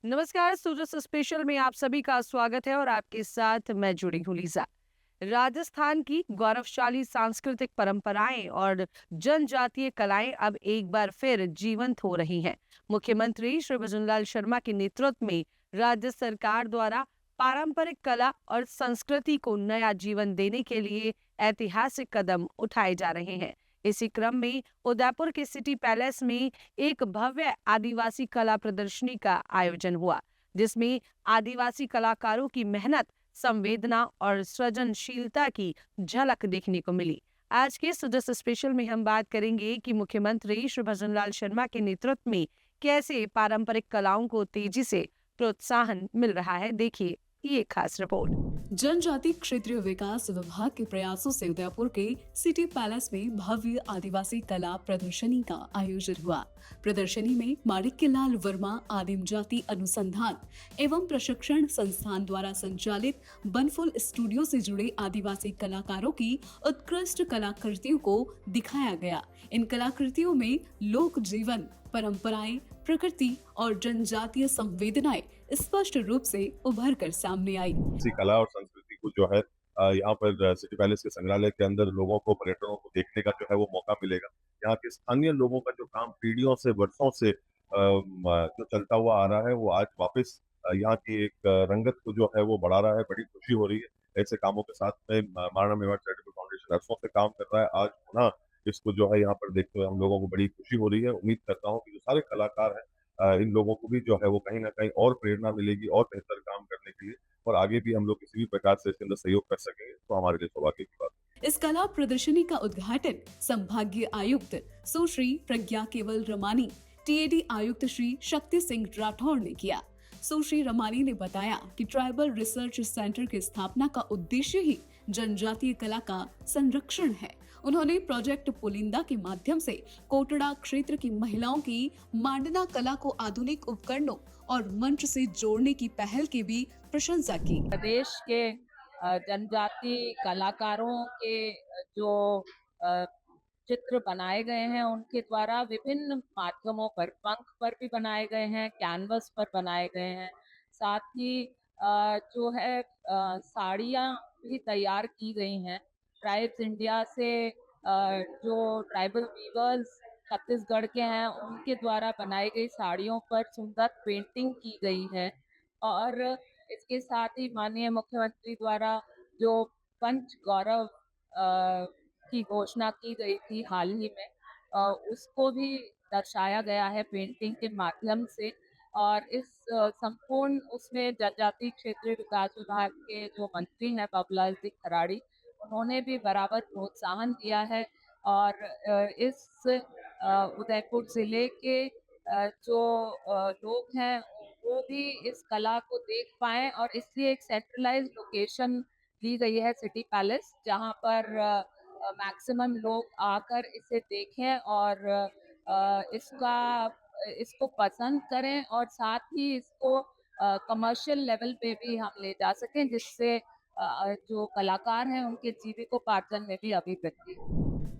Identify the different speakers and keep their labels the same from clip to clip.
Speaker 1: नमस्कार, सूरज स्पेशल में आप सभी का स्वागत है और आपके साथ मैं जुड़ी हूँ लीजा। राजस्थान की गौरवशाली सांस्कृतिक परंपराएं और जनजातीय कलाएं अब एक बार फिर जीवंत हो रही हैं। मुख्यमंत्री श्री भजनलाल शर्मा के नेतृत्व में राज्य सरकार द्वारा पारंपरिक कला और संस्कृति को नया जीवन देने के लिए ऐतिहासिक कदम उठाए जा रहे हैं। इसी क्रम में उदयपुर के सिटी पैलेस में एक भव्य आदिवासी कला प्रदर्शनी का आयोजन हुआ, जिसमें आदिवासी कलाकारों की मेहनत, संवेदना और सृजनशीलता की झलक देखने को मिली। आज के सदस्य स्पेशल में हम बात करेंगे कि मुख्यमंत्री श्री भजनलाल शर्मा के नेतृत्व में कैसे पारंपरिक कलाओं को तेजी से प्रोत्साहन मिल रहा है। देखिए ये खास रिपोर्ट।
Speaker 2: जनजाति क्षेत्रीय विकास विभाग के प्रयासों से उदयपुर के सिटी पैलेस में भव्य आदिवासी कला प्रदर्शनी का आयोजन हुआ। प्रदर्शनी में माणिक्यलाल वर्मा आदिम जाति अनुसंधान एवं प्रशिक्षण संस्थान द्वारा संचालित बनफुल स्टूडियो से जुड़े आदिवासी कलाकारों की उत्कृष्ट कलाकृतियों को दिखाया गया। इन कलाकृतियों में लोक जीवन, परंपराएं, प्रकृति और जनजातीय संवेदनाएं स्पष्ट रूप से उभर कर सामने आई।
Speaker 3: इसी कला और संस्कृति को जो है यहाँ पर सिटी पैलेस के संग्रहालय के अंदर लोगों को, पर्यटकों को देखने का जो है वो मौका मिलेगा। यहाँ के स्थानीय लोगों का जो काम पीढ़ियों से, वर्षों से जो चलता हुआ आ रहा है, वो आज वापस यहाँ की एक रंगत को जो है वो बढ़ा रहा है। बड़ी खुशी हो रही है। ऐसे कामों के साथ में मारना मेवाड़ चैरिटेबल फाउंडेशन वर्षों से काम कर रहा है। आज पुनः इसको जो है यहाँ पर देखते हुए हम लोगों को बड़ी खुशी हो रही है। उम्मीद करता हूँ कि जो सारे कलाकार हैं, इन लोगों को भी जो है वो कहीं ना कहीं और प्रेरणा मिलेगी और बेहतर काम करने के लिए, और आगे भी हम लोग किसी भी प्रकार से इसके अंदर सहयोग कर सकेंगे तो हमारे लिए सौभाग्य की बात है।
Speaker 2: इस कला प्रदर्शनी का उद्घाटन संभागीय आयुक्त सुश्री प्रज्ञा केवल रमानी, टीएडी आयुक्त श्री शक्ति सिंह राठौर ने किया। सुश्री रमानी ने बताया कि ट्राइबल रिसर्च सेंटर की स्थापना का उद्देश्य ही जनजातीय कला का संरक्षण है। उन्होंने प्रोजेक्ट पुलिंदा के माध्यम से कोटड़ा क्षेत्र की महिलाओं की मांडना कला को आधुनिक उपकरणों और मंच से जोड़ने की पहल की भी प्रशंसा की।
Speaker 4: प्रदेश के जनजाति कलाकारों के जो अ, चित्र बनाए गए हैं, उनके द्वारा विभिन्न माध्यमों पर, पंख पर भी बनाए गए हैं, कैनवस पर बनाए गए हैं। साथ ही जो है साड़ियाँ भी तैयार की गई हैं। ट्राइब्स इंडिया से जो ट्राइबल वीवर्स छत्तीसगढ़ के हैं, उनके द्वारा बनाई गई साड़ियों पर सुंदर पेंटिंग की गई है। और इसके साथ ही माननीय मुख्यमंत्री द्वारा जो पंच गौरव की घोषणा की गई थी हाल ही में, उसको भी दर्शाया गया है पेंटिंग के माध्यम से। और इस संपूर्ण उसमें जनजातीय क्षेत्रीय विकास विभाग के जो मंत्री हैं बाबूलाल जी खराड़ी, उन्होंने भी बराबर प्रोत्साहन दिया है। और इस उदयपुर जिले के जो लोग हैं, वो भी इस कला को देख पाएँ, और इसलिए एक सेंट्रलाइज्ड लोकेशन दी गई है सिटी पैलेस, जहाँ पर मैक्सिमम लोग आकर इसे देखें और इसको पसंद करें, और साथ ही इसको कमर्शियल लेवल पे भी हम ले जा सकें, जिससे जो कलाकार हैं उनके जीविकोपार्जन में भी अभिवृद्धि हो।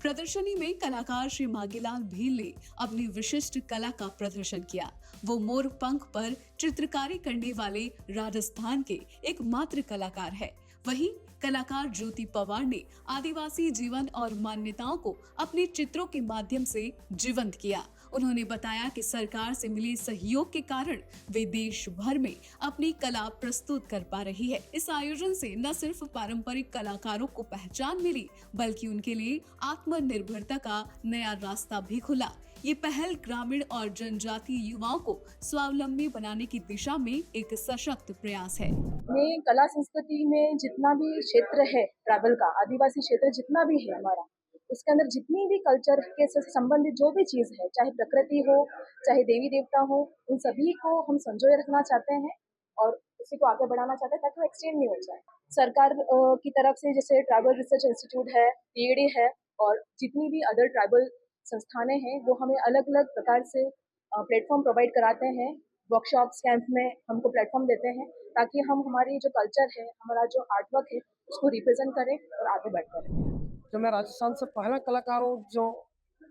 Speaker 2: प्रदर्शनी में कलाकार श्री मागीलाल भील ने अपनी विशिष्ट कला का प्रदर्शन किया। वो मोर पंख पर चित्रकारी करने वाले राजस्थान के एकमात्र कलाकार है। वहीं कलाकार ज्योति पवार ने आदिवासी जीवन और मान्यताओं को अपने चित्रों के माध्यम से जीवंत किया। उन्होंने बताया कि सरकार से मिले सहयोग के कारण वे देश भर में अपनी कला प्रस्तुत कर पा रही है। इस आयोजन से न सिर्फ पारंपरिक कलाकारों को पहचान मिली, बल्कि उनके लिए आत्मनिर्भरता का नया रास्ता भी खुला। ये पहल ग्रामीण और जनजातीय युवाओं को स्वावलंबी बनाने की दिशा में एक सशक्त प्रयास है।
Speaker 5: में कला संस्कृति में जितना भी क्षेत्र है ट्राइबल का, आदिवासी क्षेत्र जितना भी है हमारा, उसके अंदर जितनी भी कल्चर के से संबंधित जो भी चीज़ है, चाहे प्रकृति हो, चाहे देवी देवता हो, उन सभी को हम संजोए रखना चाहते हैं और उसी को आगे बढ़ाना चाहते हैं ताकि वो एक्सटेंड नहीं हो जाए। सरकार की तरफ से जैसे ट्राइबल रिसर्च इंस्टीट्यूट है, टीएडी है, और जितनी भी अदर ट्राइबल संस्थानें हैं, वो हमें अलग अलग प्रकार से प्लेटफॉर्म प्रोवाइड कराते हैं। वर्कशॉप्स, कैंप में हमको प्लेटफॉर्म देते हैं ताकि हम हमारी जो कल्चर है, हमारा जो आर्ट वर्क है, उसको रिप्रेजेंट करें और आगे बढ़ते रहें।
Speaker 6: जो मैं राजस्थान से पहला कलाकार हूँ जो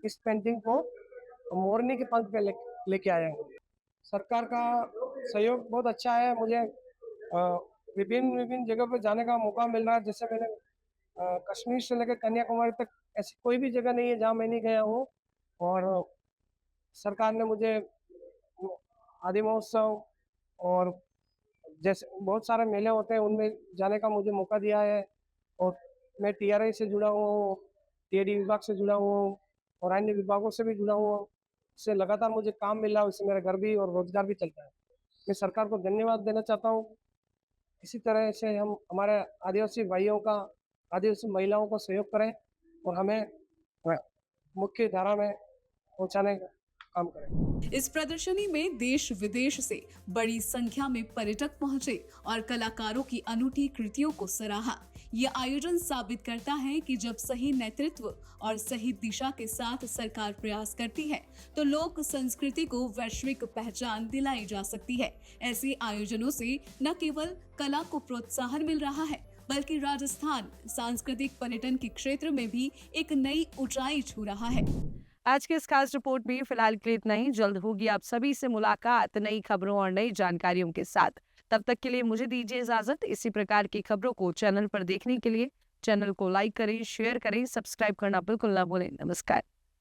Speaker 6: इस पेंटिंग को मोरनी के पंख पे लेके आया हूँ। सरकार का सहयोग बहुत अच्छा है। मुझे विभिन्न विभिन्न जगह पे जाने का मौका मिल रहा है। जैसे मैंने कश्मीर से लेकर कन्याकुमारी तक ऐसी कोई भी जगह नहीं है जहाँ मैं नहीं गया हूँ। और सरकार ने मुझे आदि महोत्सव और जैसे बहुत सारे मेले होते हैं उनमें जाने का मुझे मौका दिया है। और मैं टीआरआई से जुड़ा हुआ हूँ, टीएडी विभाग से जुड़ा हुआ हूँ और अन्य विभागों से भी जुड़ा हुआ हूँ। इससे लगातार मुझे काम मिल रहा है, उससे मेरा घर भी और रोजगार भी चलता है। मैं सरकार को धन्यवाद देना चाहता हूँ। इसी तरह से हम हमारे आदिवासी भाइयों का, आदिवासी महिलाओं को सहयोग करें और हमें मुख्य धारा में पहुंचाने का काम करें।
Speaker 2: इस प्रदर्शनी में देश विदेश से बड़ी संख्या में पर्यटक पहुंचे और कलाकारों की अनूठी कृतियों को सराहा। ये आयोजन साबित करता है कि जब सही नेतृत्व और सही दिशा के साथ सरकार प्रयास करती है तो लोक संस्कृति को वैश्विक पहचान दिलाई जा सकती है। ऐसे आयोजनों से न केवल कला को प्रोत्साहन मिल रहा है बल्कि राजस्थान सांस्कृतिक पर्यटन के क्षेत्र में भी एक नई ऊंचाई छू रहा है।
Speaker 1: आज के इस खास रिपोर्ट में फिलहाल के लिए इतना ही। जल्द होगी आप सभी से मुलाकात नई खबरों और नई जानकारियों के साथ। तब तक के लिए मुझे दीजिए इजाजत। इसी प्रकार की खबरों को चैनल पर देखने के लिए चैनल को लाइक करें, शेयर करें, सब्सक्राइब करना बिल्कुल ना भूलें। नमस्कार।